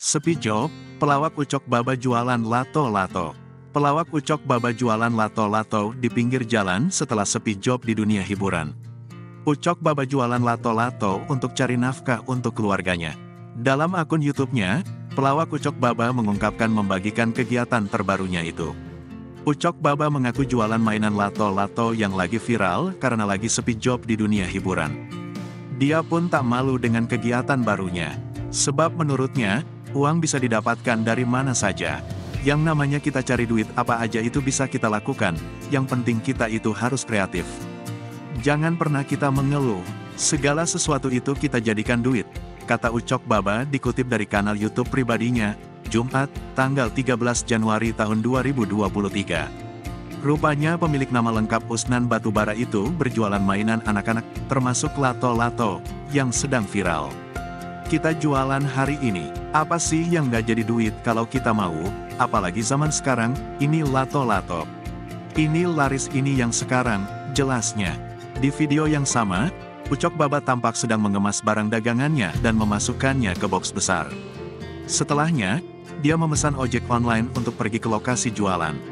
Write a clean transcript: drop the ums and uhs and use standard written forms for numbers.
Sepi job, pelawak Ucok Baba jualan lato-lato. Pelawak Ucok Baba jualan lato-lato di pinggir jalan setelah sepi job di dunia hiburan. Ucok Baba jualan lato-lato untuk cari nafkah untuk keluarganya. Dalam akun YouTube-nya, pelawak Ucok Baba mengungkapkan membagikan kegiatan terbarunya itu. Ucok Baba mengaku jualan mainan lato-lato yang lagi viral karena lagi sepi job di dunia hiburan. Dia pun tak malu dengan kegiatan barunya. Sebab menurutnya, uang bisa didapatkan dari mana saja. Yang namanya kita cari duit apa aja itu bisa kita lakukan, yang penting kita itu harus kreatif. Jangan pernah kita mengeluh, segala sesuatu itu kita jadikan duit, kata Ucok Baba dikutip dari kanal YouTube pribadinya, Jumat, tanggal 13 Januari tahun 2023. Rupanya pemilik nama lengkap Usnan Batubara itu berjualan mainan anak-anak, termasuk lato-lato, yang sedang viral. Kita jualan hari ini, apa sih yang nggak jadi duit kalau kita mau, apalagi zaman sekarang, ini lato-lato. Ini laris ini yang sekarang, jelasnya. Di video yang sama, Ucok Baba tampak sedang mengemas barang dagangannya dan memasukkannya ke box besar. Setelahnya, dia memesan ojek online untuk pergi ke lokasi jualan.